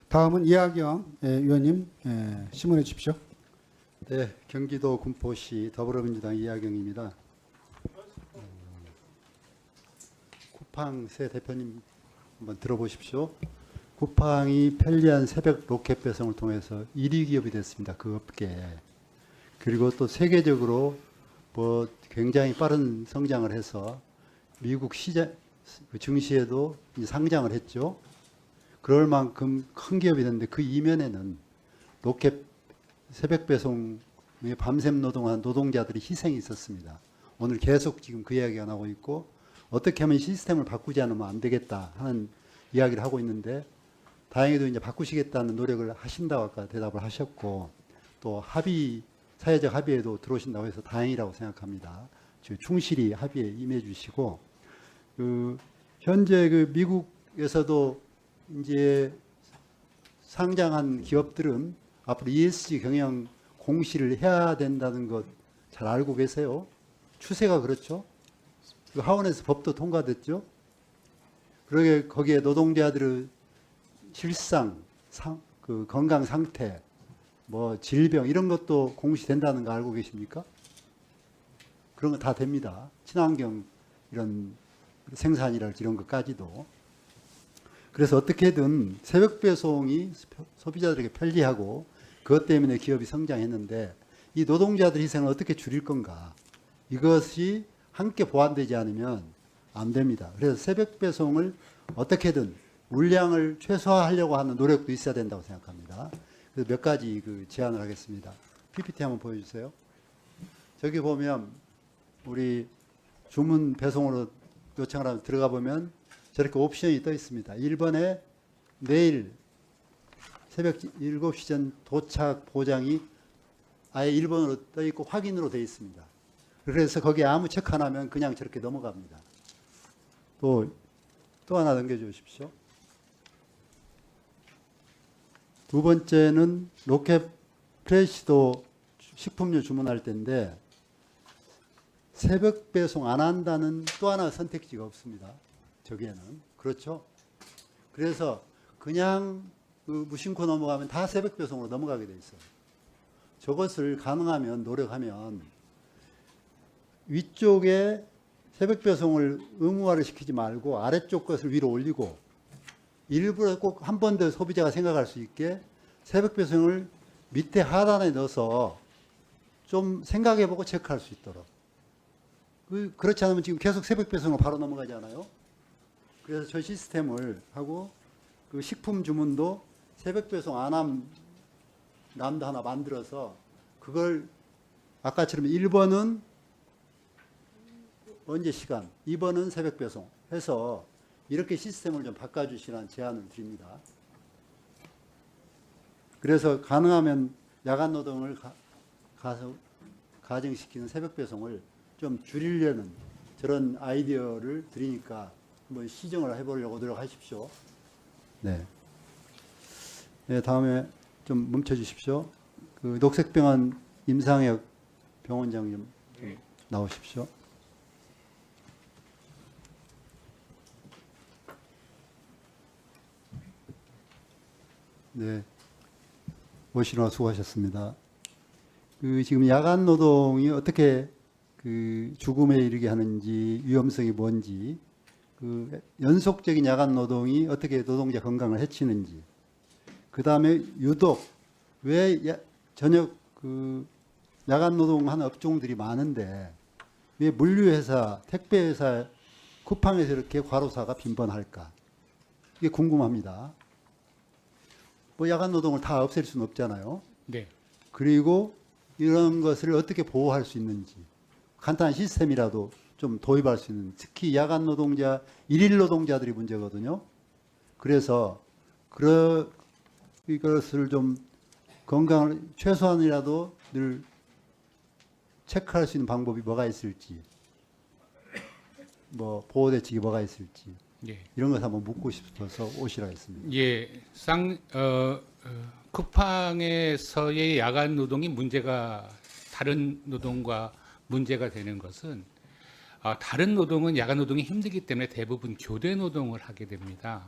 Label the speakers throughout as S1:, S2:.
S1: 다음은 이하경 의원님 신문해 주십시오.
S2: 네, 경기도 군포시 더불어민주당 이하경입니다. 쿠팡 새 대표님 한번 들어보십시오. 쿠팡이 편리한 새벽 로켓 배송을 통해서 1위 기업이 됐습니다. 그 업계에. 그리고 또 세계적으로 뭐 굉장히 빠른 성장을 해서 미국 시장 증시에도 상장을 했죠. 그럴 만큼 큰 기업이 됐는데 그 이면에는 로켓 새벽 배송에 밤샘 노동한 노동자들의 희생이 있었습니다. 오늘 계속 지금 그 이야기가 나오고 있고 어떻게 하면 시스템을 바꾸지 않으면 안 되겠다 하는 이야기를 하고 있는데 다행히도 이제 바꾸시겠다는 노력을 하신다고 아까 대답을 하셨고 또 사회적 합의에도 들어오신다고 해서 다행이라고 생각합니다. 충실히 합의에 임해 주시고 현재 그 미국에서도 이제 상장한 기업들은 앞으로 ESG 경영 공시를 해야 된다는 것 잘 알고 계세요? 추세가 그렇죠? 그 하원에서 법도 통과됐죠? 그러게 거기에 노동자들의 실상, 그 건강 상태, 뭐 질병 이런 것도 공시된다는 거 알고 계십니까? 그런 거 다 됩니다. 친환경 이런 생산이랄지 이런 것까지도. 그래서 어떻게든 새벽 배송이 소비자들에게 편리하고 그것 때문에 기업이 성장했는데 이 노동자들 희생을 어떻게 줄일 건가? 이것이 함께 보완되지 않으면 안 됩니다. 그래서 새벽 배송을 어떻게든 물량을 최소화하려고 하는 노력도 있어야 된다고 생각합니다. 그래서 몇 가지 그 제안을 하겠습니다. PPT 한번 보여주세요. 저기 보면 우리 주문 배송으로 요청을 하면 들어가 보면 저렇게 옵션이 떠 있습니다. 1번에 내일 새벽 7시 전 도착 보장이 아예 1번으로 떠 있고 확인으로 되어 있습니다. 그래서 거기에 아무 체크 안 하면 그냥 저렇게 넘어갑니다. 또 하나 넘겨주십시오. 두 번째는 로켓 프레시도 식품류 주문할 때인데 새벽 배송 안 한다는 또 하나 선택지가 없습니다. 저기에는. 그렇죠? 그래서 그냥 그 무심코 넘어가면 다 새벽 배송으로 넘어가게 돼 있어요. 저것을 가능하면 노력하면 위쪽에 새벽 배송을 의무화를 시키지 말고 아래쪽 것을 위로 올리고 일부러 꼭 한 번 더 소비자가 생각할 수 있게 새벽 배송을 밑에 하단에 넣어서 좀 생각해보고 체크할 수 있도록. 그렇지 않으면 지금 계속 새벽 배송으로 바로 넘어가잖아요. 그래서 저 시스템을 하고 그 식품 주문도 새벽 배송 안함 람도 하나 만들어서 그걸 아까처럼 1번은 언제 시간, 2번은 새벽 배송 해서 이렇게 시스템을 좀 바꿔주시라는 제안을 드립니다. 그래서 가능하면 야간 노동을 가정시키는 새벽 배송을 좀 줄이려는 저런 아이디어를 드리니까 한번 시정을 해보려고 노력하십시오. 네. 네, 다음에 좀 멈춰 주십시오. 그 녹색병원 임상혁 병원장 좀 나오십시오. 네. 오시느라 수고하셨습니다. 지금 야간 노동이 어떻게 죽음에 이르게 하는지, 위험성이 뭔지, 연속적인 야간 노동이 어떻게 노동자 건강을 해치는지, 그 다음에 유독 왜 저녁 야간 노동하는 업종들이 많은데 왜 물류회사, 택배회사, 쿠팡에서 이렇게 과로사가 빈번할까? 이게 궁금합니다. 뭐 야간 노동을 다 없앨 수는 없잖아요.
S3: 네.
S2: 그리고 이런 것을 어떻게 보호할 수 있는지 간단한 시스템이라도 좀 도입할 수 있는, 특히 야간 노동자, 일일 노동자들이 문제거든요. 그래서 이것을 좀 건강을 최소한이라도 늘 체크할 수 있는 방법이 뭐가 있을지, 뭐 보호 대책이 뭐가 있을지,
S3: 예.
S2: 이런 것 한번 묻고 싶어서 오시라 했습니다.
S3: 예. 쿠팡에서의 야간 노동이 다른 노동과 문제가 되는 것은 다른 노동은 야간 노동이 힘들기 때문에 대부분 교대 노동을 하게 됩니다.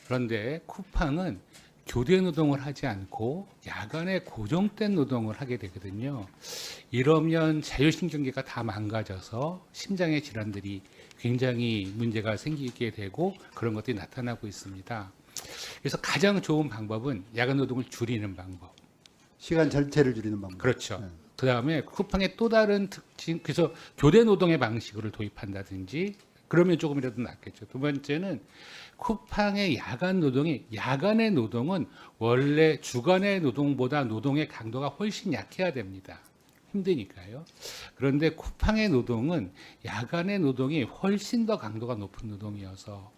S3: 그런데 쿠팡은 교대 노동을 하지 않고 야간에 고정된 노동을 하게 되거든요. 이러면 자율신경계가 다 망가져서 심장의 질환들이 굉장히 문제가 생기게 되고 그런 것들이 나타나고 있습니다. 그래서 가장 좋은 방법은 야간 노동을 줄이는 방법.
S2: 시간 전체를 줄이는 방법.
S3: 그렇죠.
S2: 네.
S3: 그 다음에 쿠팡의 또 다른 특징, 그래서 교대 노동의 방식을 도입한다든지 그러면 조금이라도 낫겠죠. 두 번째는 쿠팡의 야간의 노동은 원래 주간의 노동보다 노동의 강도가 훨씬 약해야 됩니다. 힘드니까요. 그런데 쿠팡의 노동은 야간의 노동이 훨씬 더 강도가 높은 노동이어서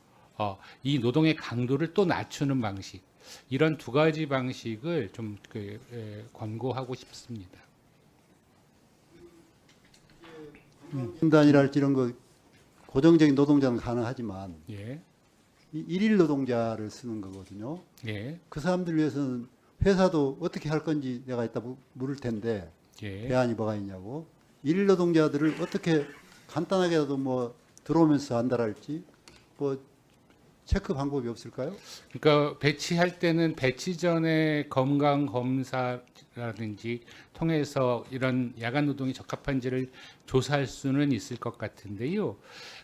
S3: 이 노동의 강도를 또 낮추는 방식, 이런 두 가지 방식을 좀 권고하고 싶습니다.
S2: 중단이랄지 이런 거 고정적인 노동자는 가능하지만
S3: 예,
S2: 이 일일 노동자를 쓰는 거거든요.
S3: 예,
S2: 그 사람들 위해서는 회사도 어떻게 할 건지 내가 이따 물을 텐데
S3: 예.
S2: 대안이 뭐가 있냐고. 일일 노동자들을 어떻게 간단하게라도 뭐 들어오면서 한다랄지 뭐 체크 방법이 없을까요?
S3: 그러니까 배치할 때는 배치 전에 건강 검사라든지 통해서 이런 야간 노동이 적합한지를 조사할 수는 있을 것 같은데요.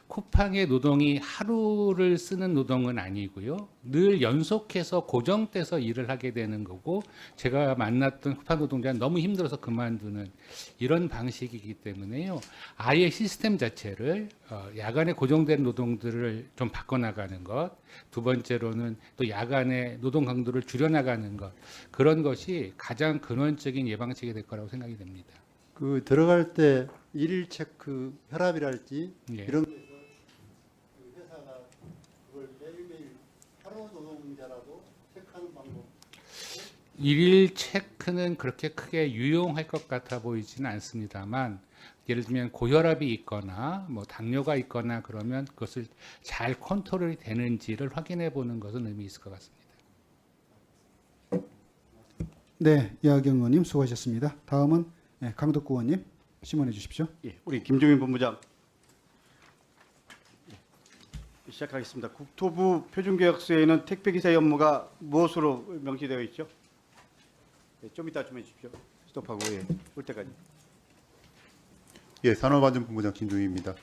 S3: 쿠팡의 노동이 하루를 쓰는 노동은 아니고요. 늘 연속해서 고정돼서 일을 하게 되는 거고, 제가 만났던 쿠팡 노동자는 너무 힘들어서 그만두는 이런 방식이기 때문에요. 아예 시스템 자체를 야간에 고정된 노동들을 좀 바꿔나가는 것, 두 번째로는 또 야간에 노동 강도를 줄여나가는 것, 그런 것이 가장 근원적인 예방책이 될 거라고 생각이 됩니다.
S2: 그 들어갈 때 일일 체크 혈압이랄지
S3: 예.
S2: 이런 그 회사가 그걸 매일매일 하루 노동자라도 체크하는 방법.
S3: 일일 체크는 그렇게 크게 유용할 것 같아 보이지는 않습니다만, 예를 들면 고혈압이 있거나 뭐 당뇨가 있거나 그러면 그것을 잘 컨트롤이 되는지를 확인해 보는 것은 의미 있을 것 같습니다.
S1: 네, 이하경 의원님 수고하셨습니다. 다음은 강덕구 의원님 심원해 주십시오.
S4: 예, 우리 김종인 본부장 시작하겠습니다. 국토부 표준계약서에는 택배기사의 업무가 무엇으로 명시되어 있죠? 예, 좀 이따 좀 해주십시오. 스톱하고 올 때까지.
S5: 예, 산업안전본부장 김종희입니다.